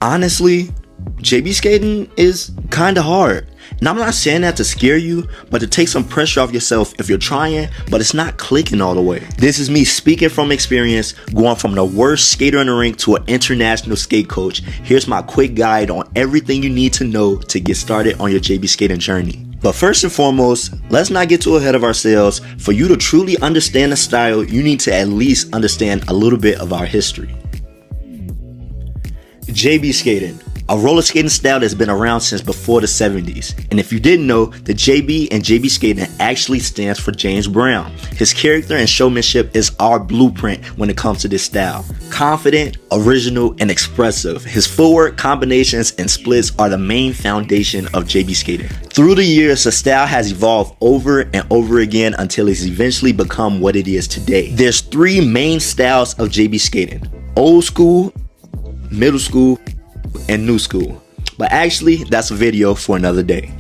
Honestly, JB skating is kinda hard. And I'm not saying that to scare you, but to take some pressure off yourself if you're trying, but it's not clicking all the way. This is me speaking from experience, going from the worst skater in the rink to an international skate coach. Here's my quick guide on everything you need to know to get started on your JB skating journey. But first and foremost, let's not get too ahead of ourselves. For you to truly understand the style, you need to at least understand a little bit of our history. JB skating, a roller skating style that's been around since before the 70s. And if you didn't know, the JB and JB skating actually stands for James Brown. His character and showmanship is our blueprint when it comes to this style. Confident, original, and expressive, his footwork combinations and splits are the main foundation of JB skating. Through the years, the style has evolved over and over again until it's eventually become what it is today. There's three main styles of JB skating: old school, middle school, and new school. But actually, that's a video for another day.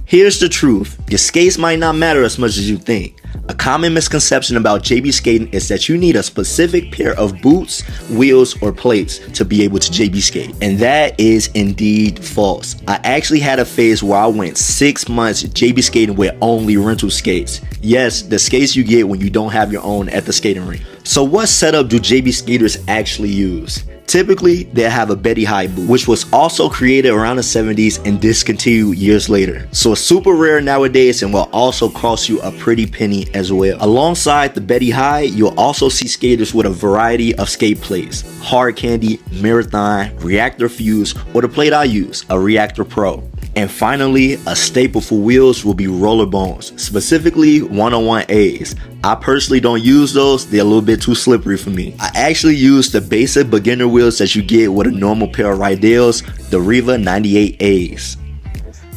Here's the truth: your skates might not matter as much as you think. A common misconception about JB skating is that you need a specific pair of boots, wheels, or plates to be able to JB skate. And that is indeed false. I actually had a phase where I went 6 months JB skating with only rental skates. Yes, the skates you get when you don't have your own at the skating rink. So what setup do JB skaters actually use? Typically, they have a Betty High boot, which was also created around the 70s and discontinued years later. So it's super rare nowadays and will also cost you a pretty penny as well. Alongside the Betty High, you'll also see skaters with a variety of skate plates: Hard Candy, Marathon, Reactor Fuse, or the plate I use, a Reactor Pro. And finally, a staple for wheels will be roller bones, specifically 101As. I personally don't use those, they're a little bit too slippery for me. I actually use the basic beginner wheels that you get with a normal pair of Rydales, the Riva 98As.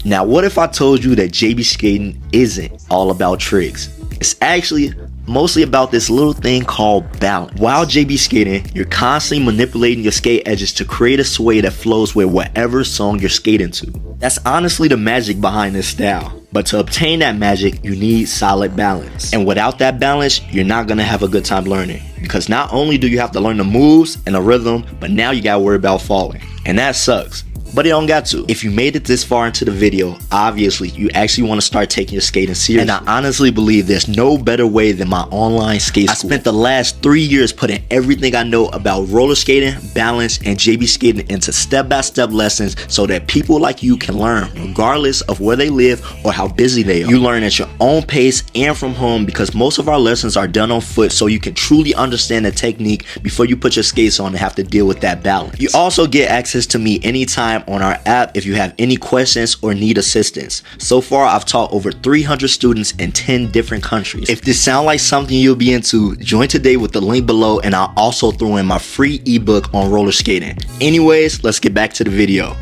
Now what if I told you that JB skating isn't all about tricks? It's actually mostly about this little thing called balance. While JB skating, you're constantly manipulating your skate edges to create a sway that flows with whatever song you're skating to. That's honestly the magic behind this style. But to obtain that magic, you need solid balance. And without that balance, you're not gonna have a good time learning. Because not only do you have to learn the moves and the rhythm, but now you gotta worry about falling. And that sucks. But you don't got to. If you made it this far into the video, obviously you actually want to start taking your skating seriously. And I honestly believe there's no better way than my online skate school. I spent the last 3 years putting everything I know about roller skating, balance, and JB skating into step-by-step lessons so that people like you can learn regardless of where they live or how busy they are. You learn at your own pace and from home because most of our lessons are done on foot, so you can truly understand the technique before you put your skates on and have to deal with that balance. You also get access to me anytime on our app if you have any questions or need assistance. So far, I've taught over 300 students in 10 different countries. If this sounds like something you'll be into, join today with the link below, and I'll also throw in my free ebook on roller skating. Anyways, let's get back to the video.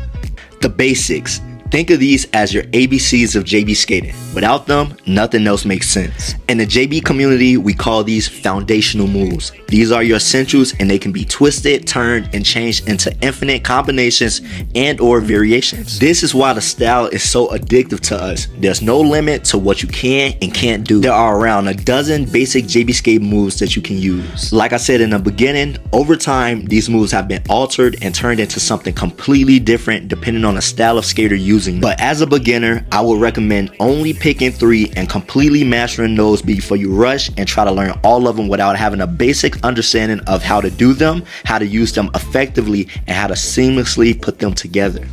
The basics. Think of these as your ABCs of JB skating. Without them, nothing else makes sense. In the JB community, we call these foundational moves. These are your essentials, and they can be twisted, turned, and changed into infinite combinations and or variations. This is why the style is so addictive to us. There's no limit to what you can and can't do. There are around a dozen basic JB skate moves that you can use. Like I said in the beginning, over time, these moves have been altered and turned into something completely different depending on the style of skater using them. But as a beginner, I would recommend only picking 3 and completely mastering those before you rush and try to learn all of them without having a basic understanding of how to do them, how to use them effectively, and how to seamlessly put them together.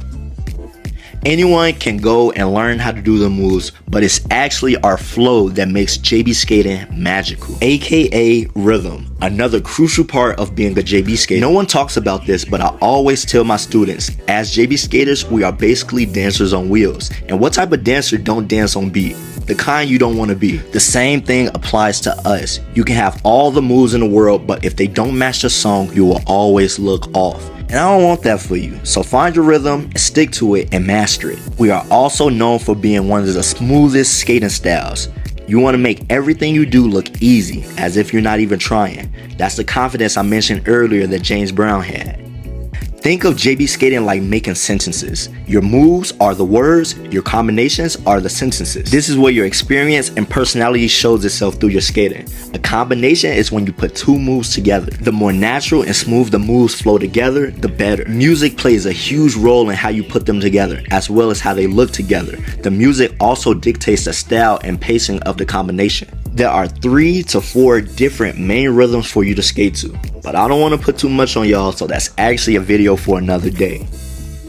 Anyone can go and learn how to do the moves, but it's actually our flow that makes JB skating magical, aka rhythm, another crucial part of being a JB skater. No one talks about this, but I always tell my students, as JB skaters, we are basically dancers on wheels. And what type of dancer don't dance on beat? The kind you don't want to be. The same thing applies to us. You can have all the moves in the world, but if they don't match the song, you will always look off. And I don't want that for you. So find your rhythm and stick to it and master it. We are also known for being one of the smoothest skating styles. You want to make everything you do look easy, as if you're not even trying. That's the confidence I mentioned earlier that James Brown had. Think of JB skating like making sentences. Your moves are the words, your combinations are the sentences. This is where your experience and personality shows itself through your skating. A combination is when you put two moves together. The more natural and smooth the moves flow together, the better. Music plays a huge role in how you put them together, as well as how they look together. The music also dictates the style and pacing of the combination. There are 3 to 4 different main rhythms for you to skate to, but I don't want to put too much on y'all, so that's actually a video for another day.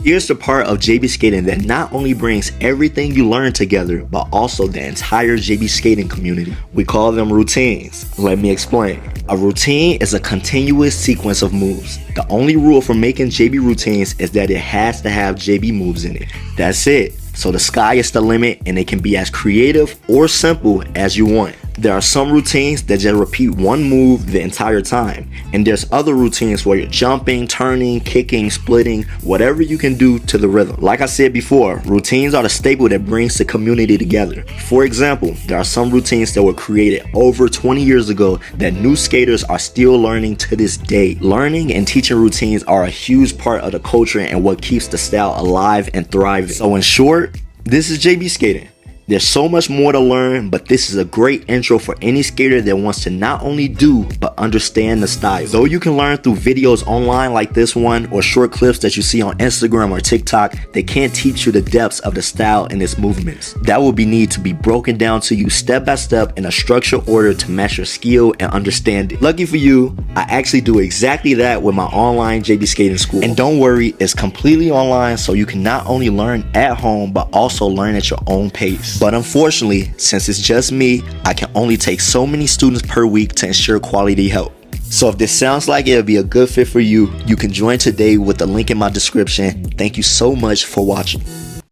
Here's the part of JB skating that not only brings everything you learn together, but also the entire JB skating community. We call them routines. Let me explain. A routine is a continuous sequence of moves. The only rule for making JB routines is that it has to have JB moves in it. That's it. So the sky is the limit, and it can be as creative or simple as you want. There are some routines that just repeat one move the entire time, and there's other routines where you're jumping, turning, kicking, splitting, whatever you can do to the rhythm. Like I said before, routines are the staple that brings the community together. For example, there are some routines that were created over 20 years ago that new skaters are still learning to this day. Learning and teaching routines are a huge part of the culture and what keeps the style alive and thriving. So in short, this is JB skating. There's so much more to learn, but this is a great intro for any skater that wants to not only do, but understand the style. Though you can learn through videos online like this one, or short clips that you see on Instagram or TikTok, they can't teach you the depths of the style and its movements. That will need to be broken down to you step by step in a structured order to match your skill and understanding. Lucky for you, I actually do exactly that with my online JB skating school. And don't worry, it's completely online, so you can not only learn at home, but also learn at your own pace. But unfortunately, since it's just me, I can only take so many students per week to ensure quality help. So if this sounds like it would be a good fit for you, you can join today with the link in my description. Thank you so much for watching.